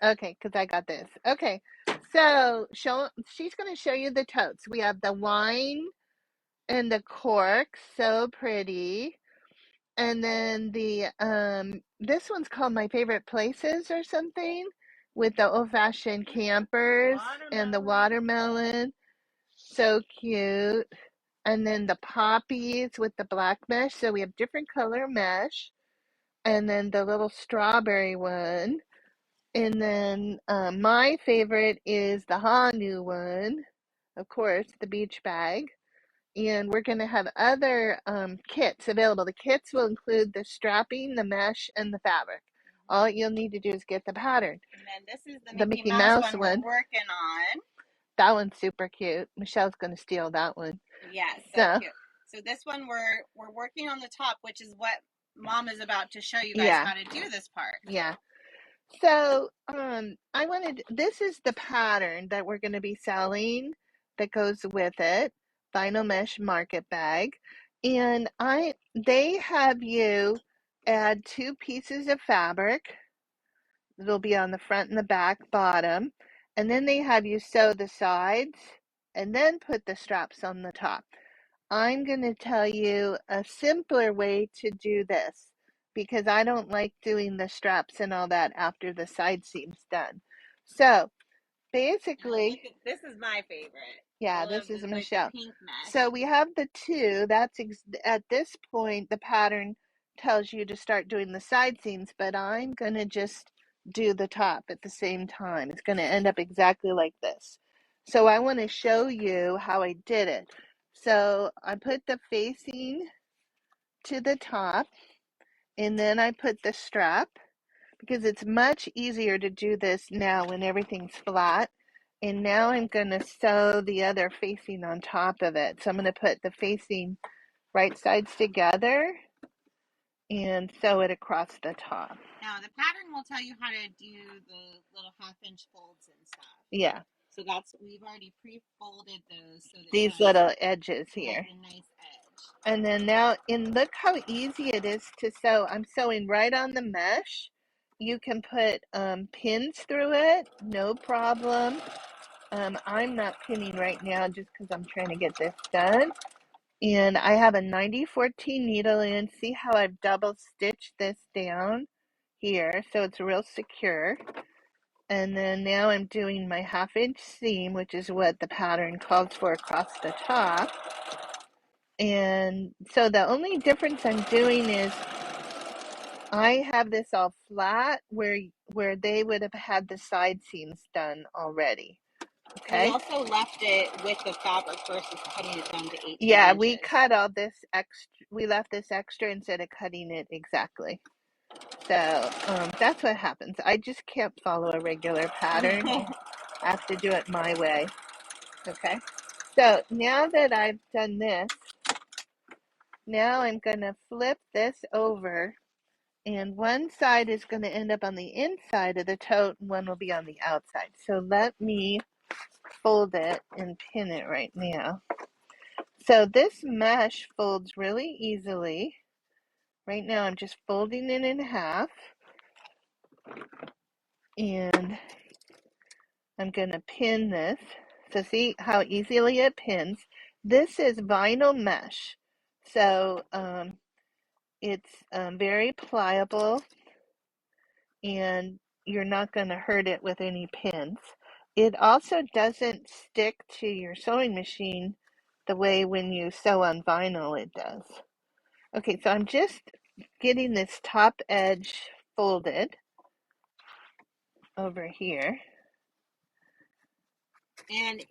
Okay, because I got this. Okay, so she's going to show you the totes. We have the wine and the cork, so pretty. And then the this one's called My Favorite Places or something, with the old-fashioned campers and the watermelon. So cute. And then the poppies with the black mesh. So we have different color mesh. And then the little strawberry one. And then my favorite is the Hanu one, of course, the beach bag. And we're going to have other kits available. The kits will include the strapping, the mesh, and the fabric. All you'll need to do is get the pattern. And then this is The Mickey Mouse one we're working on. That one's super cute. Michelle's going to steal that one. Yeah, so cute. So this one we're working on the top, which is what Mom is about to show you guys how to do this part. Yeah. So this is the pattern that we're going to be selling that goes with it, vinyl mesh market bag. And they have you add 2 pieces of fabric. It'll be on the front and the back bottom. And then they have you sew the sides and then put the straps on the top. I'm going to tell you a simpler way to do this because I don't like doing the straps and all that after the side seam's done. So basically, this is my favorite. Yeah, this is Michelle. So we have the 2. That's at this point, the pattern tells you to start doing the side seams, but I'm going to just do the top at the same time. It's going to end up exactly like this. So I want to show you how I did it. So I put the facing to the top, and then I put the strap, because it's much easier to do this now when everything's flat. And now I'm going to sew the other facing on top of it. So I'm going to put the facing right sides together and sew it across the top. Now the pattern will tell you how to do the little 1/2-inch folds and stuff. Yeah. So we've already pre-folded those. So that these little edges here. A nice edge. And then now, look how easy it is to sew. I'm sewing right on the mesh. You can put pins through it, no problem. I'm not pinning right now just because I'm trying to get this done. And I have a 9014 needle in. See how I've double stitched this down here so it's real secure. And then now I'm doing my 1/2-inch seam, which is what the pattern calls for across the top. And so the only difference I'm doing is I have this all flat where they would have had the side seams done already. Okay. We also left it with the fabric versus cutting it down to 18 Yeah, inches. we cut all this extra. We left this extra instead of cutting it exactly. So that's what happens. I just can't follow a regular pattern. I have to do it my way. Okay. So now that I've done this, now I'm going to flip this over, and one side is going to end up on the inside of the tote and one will be on the outside. So let me fold it and pin it right now. So this mesh folds really easily. Right now I'm just folding it in half, and I'm going to pin this. So see how easily it pins. This is vinyl mesh. So it's very pliable, and you're not going to hurt it with any pins. It also doesn't stick to your sewing machine the way when you sew on vinyl it does. Okay, so I'm just getting this top edge folded over here. And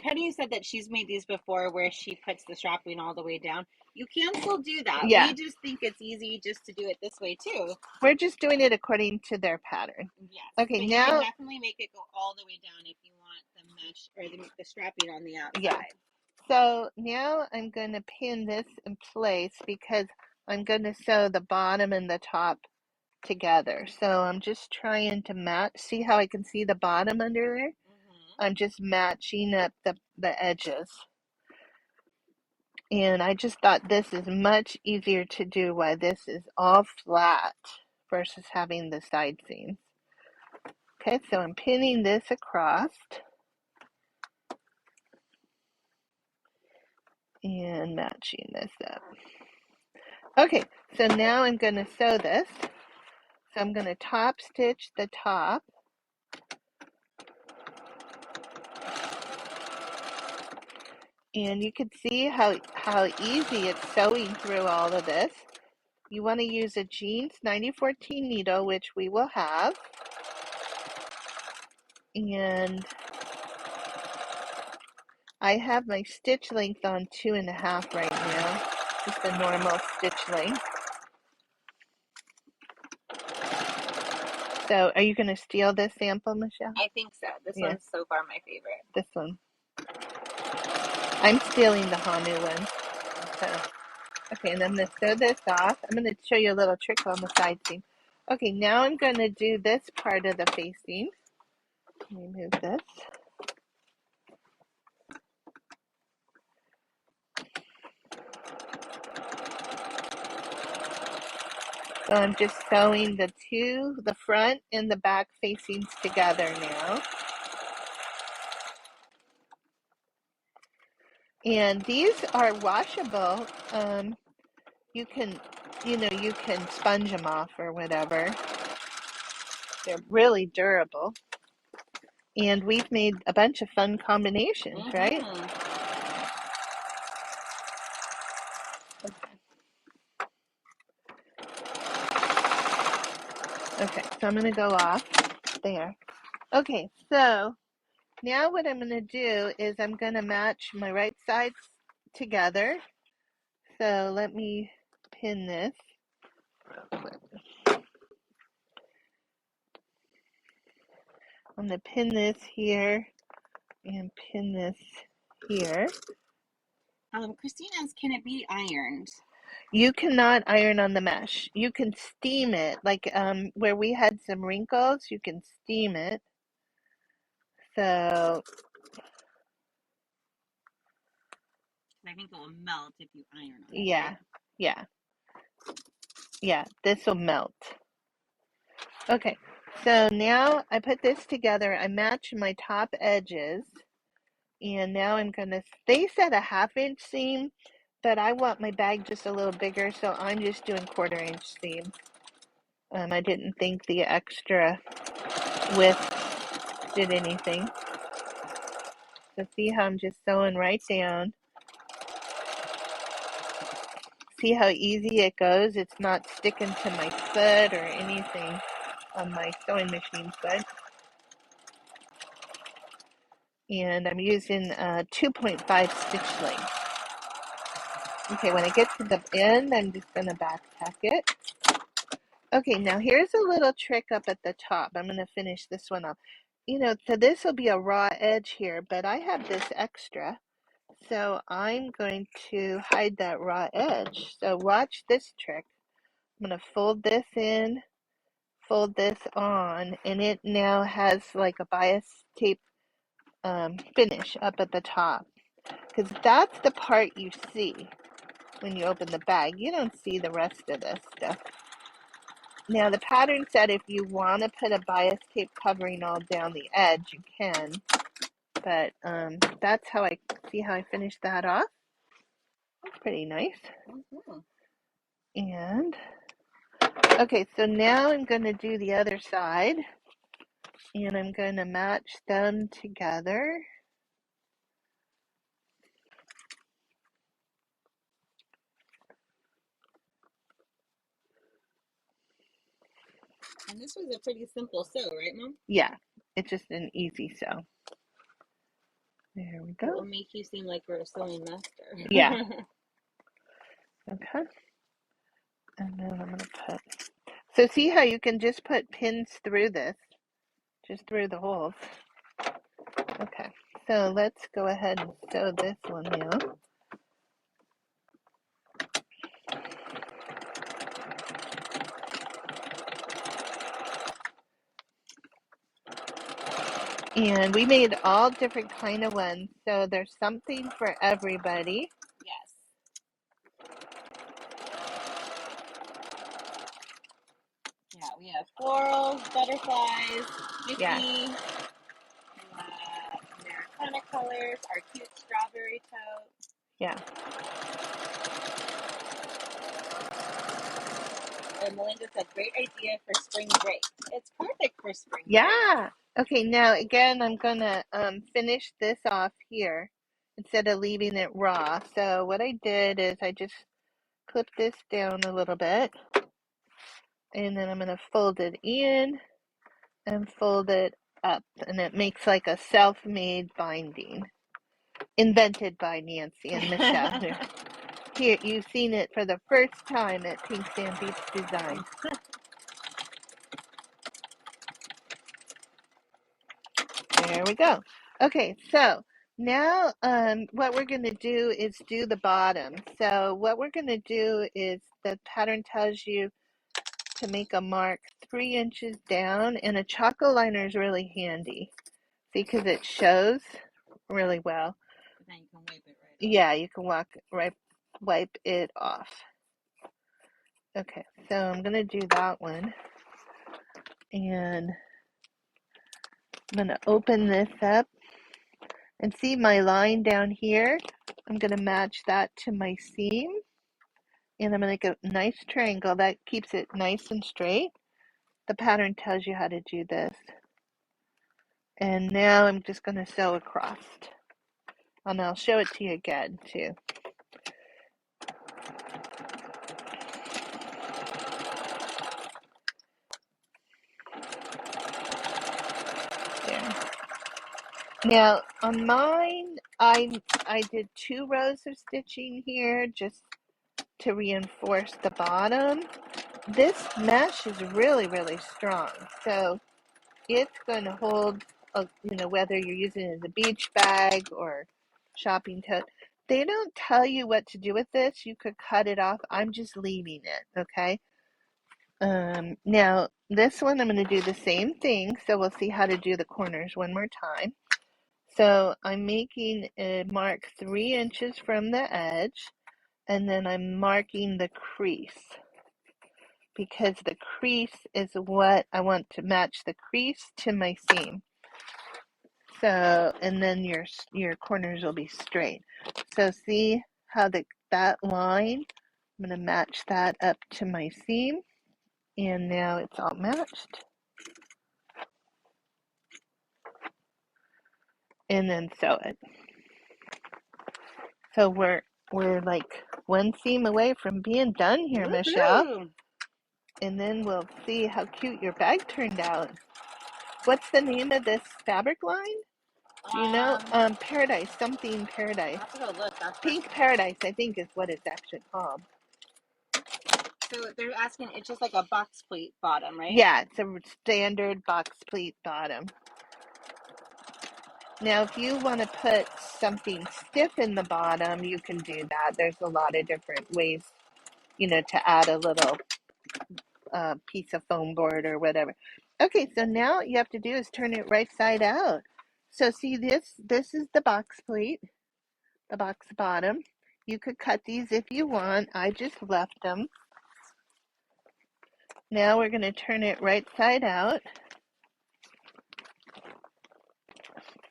Penny said that she's made these before where she puts the strapping all the way down. You can still do that. Yeah. We just think it's easy just to do it this way too. We're just doing it according to their pattern. Yes. Okay, but now you can definitely make it go all the way down if you want the mesh or the strapping on the outside. Yeah. So now I'm going to pin this in place because I'm going to sew the bottom and the top together. So I'm just trying to match. See how I can see the bottom under there? I'm just matching up the edges. And I just thought this is much easier to do while this is all flat versus having the side seams. Okay, so I'm pinning this across and matching this up. Okay, so now I'm going to sew this. So I'm going to top stitch the top. And you can see how easy it's sewing through all of this. You want to use a jeans 9014 needle, which we will have. And I have my stitch length on 2.5 right now, just a normal stitch length. So are you going to steal this sample, Michelle? I think so. This one's so far my favorite. This one. I'm stealing the Hanu one. Okay, and I'm going to sew this off. I'm going to show you a little trick on the side seam. Okay, now I'm going to do this part of the facing. Let me move this. So I'm just sewing the front and the back facings together now. And these are washable. You can sponge them off or whatever. They're really durable. And we've made a bunch of fun combinations, right? Okay, so I'm going to go off there. Okay, so now what I'm going to do is I'm going to match my right sides together. So let me pin this real quick. I'm going to pin this here and pin this here. Christine asks, can it be ironed? You cannot iron on the mesh. You can steam it, like where we had some wrinkles, you can steam it. So I think it will melt if you iron on it. Yeah, this will melt. Okay, so now I put this together. I match my top edges, and now I'm gonna, they said a 1/2 inch seam, but I want my bag just a little bigger, so I'm just doing 1/4 inch seam. I didn't think the extra width did anything. So see how I'm just sewing right down. See how easy it goes? It's not sticking to my foot or anything on my sewing machine foot. And I'm using 2.5 stitch length. Okay, when I get to the end, I'm just going to back tack it. Okay, now here's a little trick up at the top. I'm going to finish this one up. So this will be a raw edge here, but I have this extra. So I'm going to hide that raw edge. So watch this trick. I'm going to fold this in, fold this on, and it now has like a bias tape finish up at the top. Because that's the part you see when you open the bag. You don't see the rest of this stuff. Now the pattern said if you want to put a bias tape covering all down the edge, you can. But that's how I finished that off. That's pretty nice. And okay, so now I'm going to do the other side, and I'm going to match them together. And this was a pretty simple sew, right, Mom? Yeah, it's just an easy sew. There we go. It will make you seem like you're a sewing master. Yeah. Okay. And then I'm going to put... So see how you can just put pins through this? Just through the holes. Okay. So let's go ahead and sew this one now. And we made all different kind of ones, so there's something for everybody. Yes. Yeah, we have 4 florals, butterflies, Mickey, Yeah. Americana colors, our cute strawberry tote. Yeah. And Melinda said, great idea for spring break. It's perfect for spring break. Yeah. Okay, now again, I'm gonna finish this off here instead of leaving it raw. So what I did is I just clipped this down a little bit, and then I'm gonna fold it in and fold it up, and it makes like a self-made binding, invented by Nancy and Michelle. Here, you've seen it for the first time at Pink Sand Beach Design. There we go. Okay, so now what we're going to do is do the bottom. So what we're going to do is the pattern tells you to make a mark 3 inches down, and a chocolate liner is really handy. See, because it shows really well. Then you can wipe it right off. Yeah, you can wipe it off. Okay, so I'm going to do that one. And I'm going to open this up. And see my line down here? I'm going to match that to my seam. And I'm going to make a nice triangle that keeps it nice and straight. The pattern tells you how to do this. And now I'm just going to sew across. And I'll show it to you again too. There. Now on mine, I did 2 rows of stitching here just to reinforce the bottom. This mesh is really, really strong. So it's going to hold, whether you're using it as a beach bag or shopping tote. They don't tell you what to do with this. You could cut it off. I'm just leaving it, okay? Now, this one I'm going to do the same thing. So we'll see how to do the corners one more time. So I'm making a mark 3 inches from the edge, and then I'm marking the crease, because the crease is what I want to match the crease to my seam. So, and then your corners will be straight. So see how that line, I'm going to match that up to my seam, and now it's all matched. And then sew it. So we're like one seam away from being done here, Michelle. And then we'll see how cute your bag turned out. What's the name of this fabric line? Do you know? Paradise, something Paradise. I have to go look. Pink Paradise, I think, is what it's actually called. So they're asking, it's just like a box pleat bottom, right? Yeah, it's a standard box pleat bottom. Now, if you want to put something stiff in the bottom, you can do that. There's a lot of different ways, to add a little piece of foam board or whatever. Okay, so now all you have to do is turn it right side out. So see this is the box pleat, the box bottom. You could cut these if you want. I just left them. Now we're going to turn it right side out.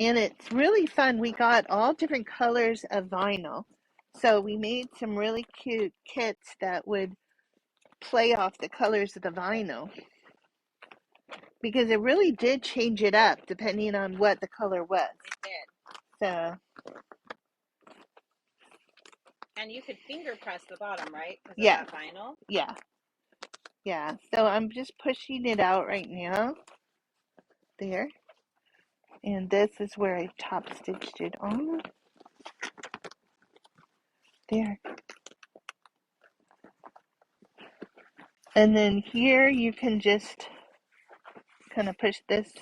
And it's really fun. We got all different colors of vinyl. So we made some really cute kits that would play off the colors of the vinyl, because it really did change it up depending on what the color was. It did. So. And you could finger press the bottom, right? Because Yeah. of that vinyl? Yeah. Yeah. So I'm just pushing it out right now. There. And this is where I top stitched it on. There. And then here you can just kind of push this.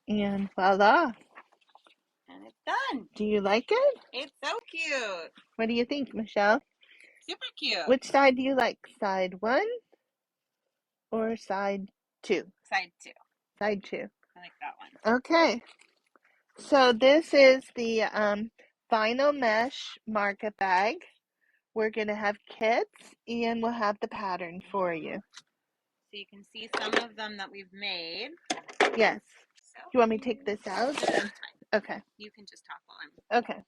And voila. And it's done. Do you like it? It's so cute. What do you think, Michelle? Super cute. Which side do you like? Side 1 or side 2? Side 2. Side 2. I like that one. Okay. So this is the vinyl mesh market bag. we're going to have kits, and we'll have the pattern for you. So you can see some of them that we've made. Yes. So, you want me to take this out? No, that's fine. Okay. You can just talk while I'm... Okay.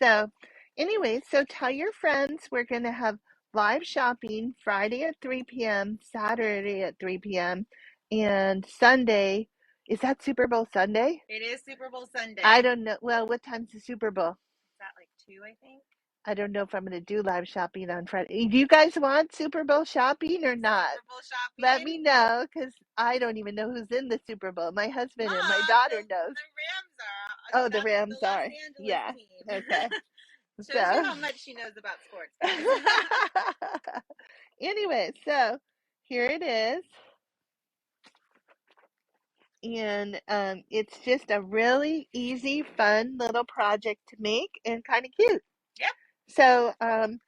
So, anyway, so tell your friends we're going to have live shopping Friday at 3 p.m., Saturday at 3 p.m., and Sunday. Is that Super Bowl Sunday? It is Super Bowl Sunday. I don't know. Well, what time's the Super Bowl? It's at like 2, I think. I don't know if I'm going to do live shopping on Friday. Do you guys want Super Bowl shopping or not? Super Bowl shopping? Let me know, because I don't even know who's in the Super Bowl. My husband and my daughter knows. The Rams are. Oh, the Rams the Los are. Angeles Yeah. team. Okay. Shows you how much she knows about sports, guys. Anyway, so here it is. And it's just a really easy, fun little project to make and kind of cute. Yep. So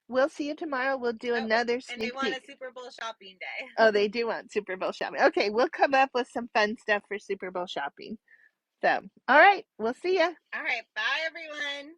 we'll see you tomorrow. We'll do another sneak peek. And they want a Super Bowl shopping day. Oh, they do want Super Bowl shopping. Okay, we'll come up with some fun stuff for Super Bowl shopping. So, all right, we'll see ya. All right, bye everyone.